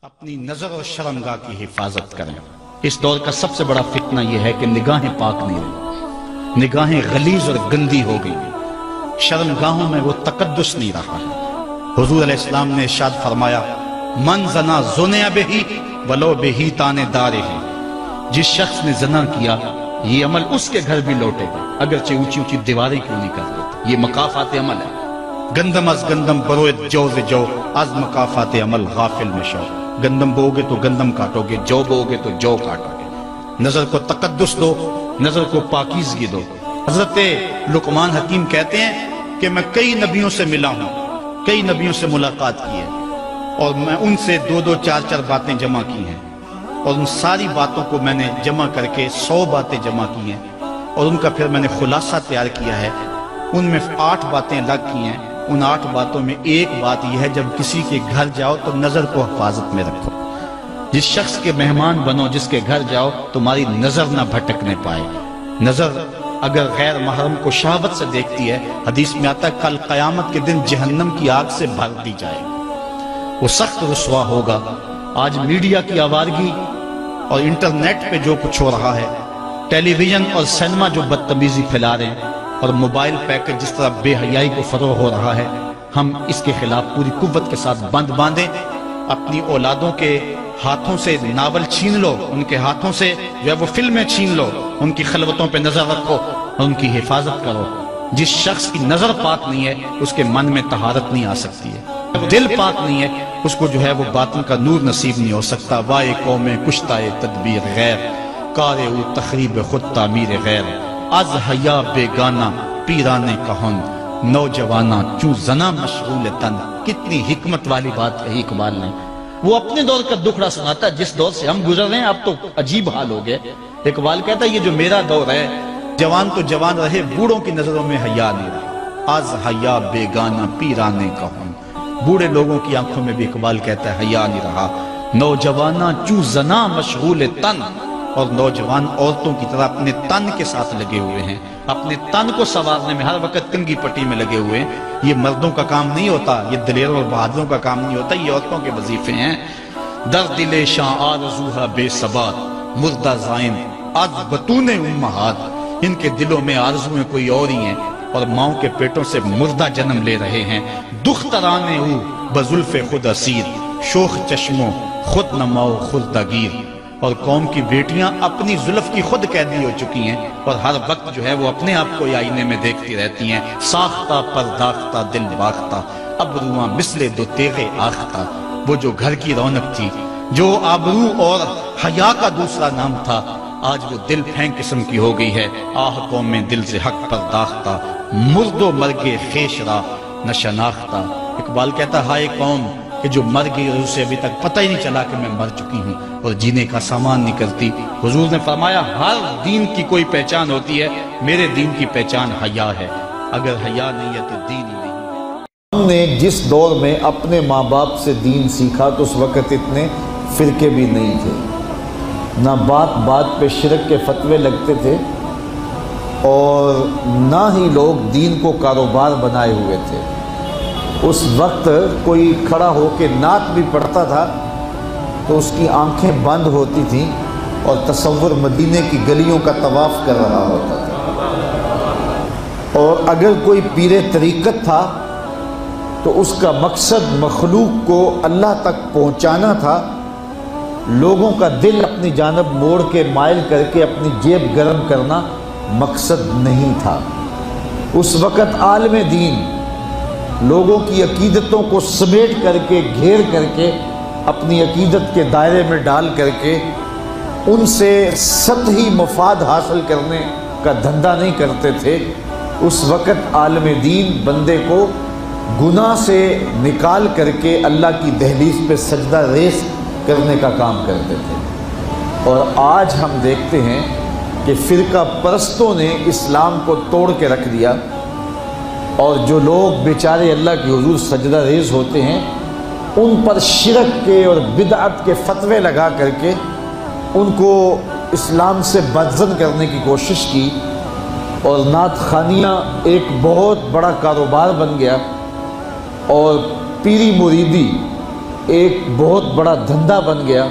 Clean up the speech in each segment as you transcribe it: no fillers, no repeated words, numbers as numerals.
اپنی نظر اور شرمگاہ کی حفاظت کریں۔ اس دور کا سب سے بڑا فتنہ یہ ہے کہ نگاہیں پاک نہیں رہی، نگاہیں غلیظ اور گندی ہو گئی، شرمگاہوں میں وہ تقدس نہیں رہا ہے۔ حضور علیہ السلام نے ارشاد فرمایا، من زنا زنیا بہی ولو بہی تانے دارے ہے۔ جس شخص نے زنا کیا یہ عمل اس کے گھر بھی لوٹے گا، اگرچہ اونچی اونچی دیواریں کیوں نہیں کر دیتے۔ یہ مکافات عمل ہے۔ گندم از گندم بروئے جو ز جو از مکافات عمل غافل مشو۔ گندم بو گے تو گندم کاٹو گے، جو بو گے تو جو کاٹو گے۔ نظر کو تقدس دو، نظر کو پاکیزگی دو۔ حضرت لقمان حکیم کہتے ہیں کہ میں کئی نبیوں سے ملا ہوں، کئی نبیوں سے ملاقات کی ہے، اور میں ان سے دو چار باتیں جمع کی ہیں، اور ان ساری باتوں کو میں نے جمع کر کے 100 باتیں جمع کی ہیں، اور ان کا پھر میں نے خلاصہ تیار کیا ہے۔ ان میں 8 باتیں الگ کی ہیں۔ ان 8 باتوں میں ایک بات یہ ہے، جب کسی کے گھر جاؤ تو نظر کو حفاظت میں رکھو۔ جس شخص کے مہمان بنو، جس کے گھر جاؤ، تمہاری نظر نہ بھٹکنے پائے۔ نظر اگر غیر محرم کو شہوت سے دیکھتی ہے، حدیث میں آتا ہے کل قیامت کے دن جہنم کی آگ سے بھر دی جائے گی، وہ سخت رسوا ہوگا۔ آج میڈیا کی آوارگی اور انٹرنیٹ پہ جو کچھ ہو رہا ہے، ٹیلی ویژن اور سینما جو بدتمیزی پھیلا رہے ہیں، اور موبائل پیکج جس طرح بے حیائی کو فروغ ہو رہا ہے، ہم اس کے خلاف پوری قوت کے ساتھ بند باندھیں۔ اپنی اولادوں کے ہاتھوں سے ناول چھین لو، ان کے ہاتھوں سے جو ہے وہ فلمیں چھین لو، ان کی خلوتوں پہ نظر رکھو اور ان کی حفاظت کرو۔ جس شخص کی نظر پاک نہیں ہے اس کے من میں طہارت نہیں آ سکتی ہے، دل پاک نہیں ہے اس کو جو ہے وہ باطن کا نور نصیب نہیں ہو سکتا۔ وائے قوم کشتائے تدبیر غیر، کارے او تخریب خود تعمیر غیر۔ از حیا بیگانہ پیرانے کہن، نوجوانہ چوں زنا مشغول تن۔ کتنی حکمت والی بات کہی اقبال نے۔ وہ اپنے دور کا دکھڑا سناتا ہے، جس دور سے ہم گزر رہے ہیں اب تو عجیب حال ہو گئے۔ اقبال کہتا ہے یہ جو میرا دور ہے، جوان تو جوان رہے، بوڑھوں کی نظروں میں حیا نہیں رہا۔ از حیا بیگانہ پیرانے کہن، بوڑھے لوگوں کی آنکھوں میں بھی اقبال کہتا ہے حیا نہیں رہا۔ نوجوانہ چوں زنا مشغول تن، اور نوجوان عورتوں کی طرح اپنے تن کے ساتھ لگے ہوئے ہیں، اپنے تن کو سنوارنے میں ہر وقت کنگھی پٹی میں لگے ہوئے ہیں۔ یہ مردوں کا کام نہیں ہوتا، یہ دلیروں اور بہادروں کا کام نہیں ہوتا، یہ عورتوں کے وظیفے ہیں۔ در دل شاں آرزوہا بے ثبات، مردہ زائن از بطون امہات۔ ان کے دلوں میں آرزویں کوئی اور ہی ہیں، اور ماؤں کے پیٹوں سے مردہ جنم لے رہے ہیں۔ دخترانے او بزلف خود اسیر، شوخ چشموں خود نماؤ خود دگیر۔ اور قوم کی بیٹیاں اپنی زلف کی خود قیدی ہو چکی ہیں، اور ہر وقت جو ہے وہ اپنے آپ کو آئینے میں دیکھتی رہتی ہیں۔ ساختہ پرداختہ دل باختہ، ابروان مثل دو تیغ آختہ۔ وہ جو گھر کی رونق تھی، جو آبرو اور حیا کا دوسرا نام تھا، آج وہ دل پھینک قسم کی ہو گئی ہے۔ آہ قوم میں دل سے حق پرداختہ، مرد و مرگ خیش را نشناختہ۔ اقبال کہتا ہائے قوم کہ جو مر گئی اور اسے ابھی تک پتہ ہی نہیں چلا کہ میں مر چکی ہوں اور جینے کا سامان نہیں کرتی۔ حضور نے فرمایا ہر دین کی کوئی پہچان ہوتی ہے، میرے دین کی پہچان حیا ہے۔ اگر حیا نہیں ہے تو دین ہی نہیں ہے۔ ہم نے جس دور میں اپنے ماں باپ سے دین سیکھا تو اس وقت اتنے فرقے بھی نہیں تھے، نہ بات بات پہ شرک کے فتوے لگتے تھے، اور نہ ہی لوگ دین کو کاروبار بنائے ہوئے تھے۔ اس وقت کوئی کھڑا ہو کے نعت بھی پڑھتا تھا تو اس کی آنکھیں بند ہوتی تھیں اور تصور مدینے کی گلیوں کا طواف کر رہا ہوتا تھا۔ اور اگر کوئی پیر طریقت تھا تو اس کا مقصد مخلوق کو اللہ تک پہنچانا تھا، لوگوں کا دل اپنی جانب موڑ کے مائل کر کے اپنی جیب گرم کرنا مقصد نہیں تھا۔ اس وقت عالم دین لوگوں کی عقیدتوں کو سمیٹ کر کے، گھیر کر کے، اپنی عقیدت کے دائرے میں ڈال کر کے ان سے سطحی مفاد حاصل کرنے کا دھندا نہیں کرتے تھے۔ اس وقت عالم دین بندے کو گناہ سے نکال کر کے اللہ کی دہلیز پہ سجدہ ریز کرنے کا کام کرتے تھے۔ اور آج ہم دیکھتے ہیں کہ فرقہ پرستوں نے اسلام کو توڑ کے رکھ دیا، اور جو لوگ بیچارے اللہ کے حضور سجدہ ریز ہوتے ہیں ان پر شرک کے اور بدعت کے فتوے لگا کر کے ان کو اسلام سے بدزن کرنے کی کوشش کی، اور نعت خوانیاں ایک بہت بڑا کاروبار بن گیا، اور پیری مریدی ایک بہت بڑا دھندا بن گیا،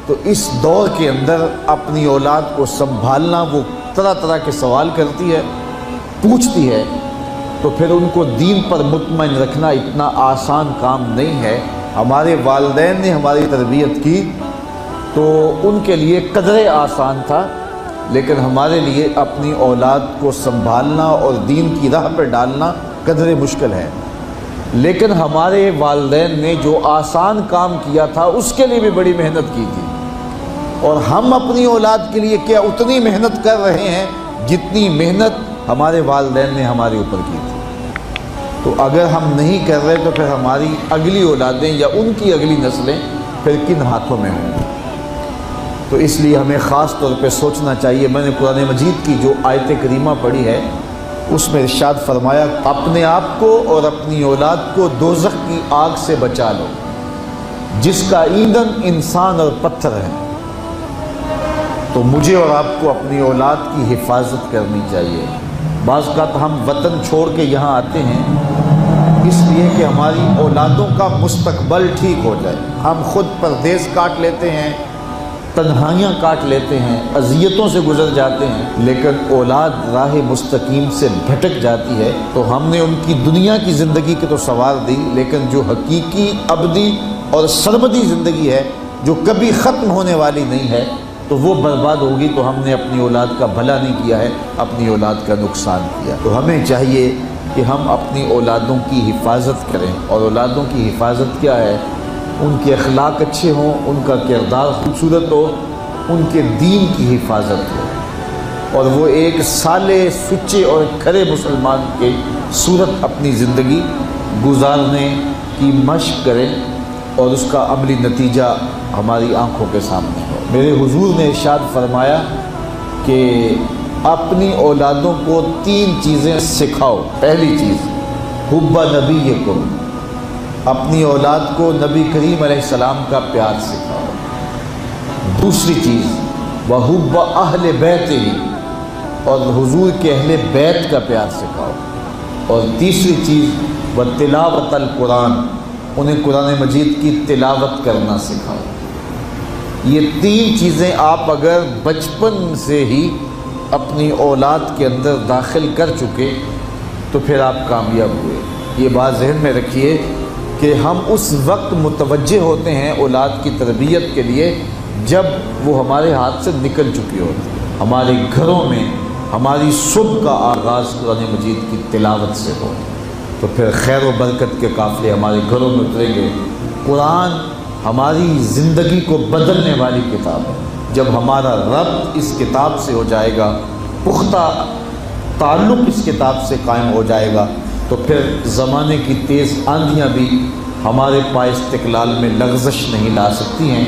تو اس دور کے اندر اپنی اولاد کو سنبھالنا، وہ طرح طرح کے سوال کرتی ہے، پوچھتی ہے، تو پھر ان کو دین پر مطمئن رکھنا اتنا آسان کام نہیں ہے۔ ہمارے والدین نے ہماری تربیت کی تو ان کے لیے قدرے آسان تھا، لیکن ہمارے لیے اپنی اولاد کو سنبھالنا اور دین کی راہ پر ڈالنا قدرے مشکل ہے۔ لیکن ہمارے والدین نے جو آسان کام کیا تھا اس کے لیے بھی بڑی محنت کی تھی، اور ہم اپنی اولاد کے لیے کیا اتنی محنت کر رہے ہیں جتنی محنت ہمارے والدین نے ہمارے اوپر کی تھی۔ تو اگر ہم نہیں کر رہے تو پھر ہماری اگلی اولادیں یا ان کی اگلی نسلیں پھر کن ہاتھوں میں ہوں گی؟ تو اس لیے ہمیں خاص طور پہ سوچنا چاہیے۔ میں نے قرآن مجید کی جو آیت کریمہ پڑھی ہے اس میں ارشاد فرمایا، اپنے آپ کو اور اپنی اولاد کو دوزخ کی آگ سے بچا لو جس کا ایندھن انسان اور پتھر ہے۔ تو مجھے اور آپ کو اپنی اولاد کی حفاظت کرنی چاہیے۔ بعض اوقات ہم وطن چھوڑ کے یہاں آتے ہیں اس لیے کہ ہماری اولادوں کا مستقبل ٹھیک ہو جائے۔ ہم خود پردیس کاٹ لیتے ہیں، تنہائیاں کاٹ لیتے ہیں، اذیتوں سے گزر جاتے ہیں، لیکن اولاد راہ مستقیم سے بھٹک جاتی ہے تو ہم نے ان کی دنیا کی زندگی کی تو سنوار دی، لیکن جو حقیقی ابدی اور سرمدی زندگی ہے جو کبھی ختم ہونے والی نہیں ہے تو وہ برباد ہوگی۔ تو ہم نے اپنی اولاد کا بھلا نہیں کیا ہے، اپنی اولاد کا نقصان کیا۔ تو ہمیں چاہیے کہ ہم اپنی اولادوں کی حفاظت کریں، اور اولادوں کی حفاظت کیا ہے؟ ان کے اخلاق اچھے ہوں، ان کا کردار خوبصورت ہو، ان کے دین کی حفاظت ہو، اور وہ ایک صالح، سچے اور کھرے مسلمان کے صورت اپنی زندگی گزارنے کی مشق کریں، اور اس کا عملی نتیجہ ہماری آنکھوں کے سامنے ہو۔ میرے حضور نے ارشاد فرمایا کہ اپنی اولادوں کو 3 چیزیں سکھاؤ۔ پہلی چیز حب نبیکم، اپنی اولاد کو نبی کریم علیہ السلام کا پیار سکھاؤ۔ دوسری چیز وحب اہل بیتہ، اور حضور کے اہل بیت کا پیار سکھاؤ۔ اور تیسری چیز وتلاوت القرآن، انہیں قرآن مجید کی تلاوت کرنا سکھاؤ۔ یہ 3 چیزیں آپ اگر بچپن سے ہی اپنی اولاد کے اندر داخل کر چکے تو پھر آپ کامیاب ہوئے۔ یہ بات ذہن میں رکھیے کہ ہم اس وقت متوجہ ہوتے ہیں اولاد کی تربیت کے لیے جب وہ ہمارے ہاتھ سے نکل چکی ہوتی ہے۔ ہمارے گھروں میں ہماری صبح کا آغاز قرآن مجید کی تلاوت سے ہو تو پھر خیر و برکت کے قافلے ہمارے گھروں میں اتریں گے۔ قرآن ہماری زندگی کو بدلنے والی کتاب ہے۔ جب ہمارا ربط اس کتاب سے ہو جائے گا، پختہ تعلق اس کتاب سے قائم ہو جائے گا، تو پھر زمانے کی تیز آندھیاں بھی ہمارے پائے استقلال میں لغزش نہیں لا سکتی ہیں،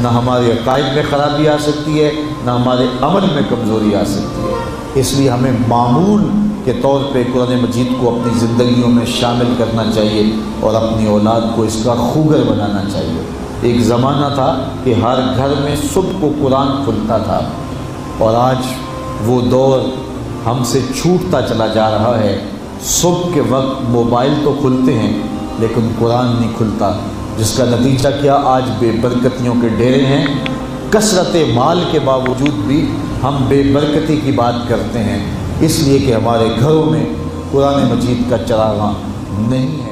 نہ ہمارے عقائد میں خرابی آ سکتی ہے، نہ ہمارے عمل میں کمزوری آ سکتی ہے۔ اس لیے ہمیں معمول کے طور پہ قرآن مجید کو اپنی زندگیوں میں شامل کرنا چاہیے اور اپنی اولاد کو اس کا خوگر بنانا چاہیے۔ ایک زمانہ تھا کہ ہر گھر میں صبح کو قرآن کھلتا تھا، اور آج وہ دور ہم سے چھوٹتا چلا جا رہا ہے۔ صبح کے وقت موبائل تو کھلتے ہیں لیکن قرآن نہیں کھلتا، جس کا نتیجہ کیا؟ آج بے برکتیوں کے ڈیرے ہیں۔ کثرت مال کے باوجود بھی ہم بے برکتی کی بات کرتے ہیں، اس لیے کہ ہمارے گھروں میں قرآن مجید کا چراغاں نہیں ہے۔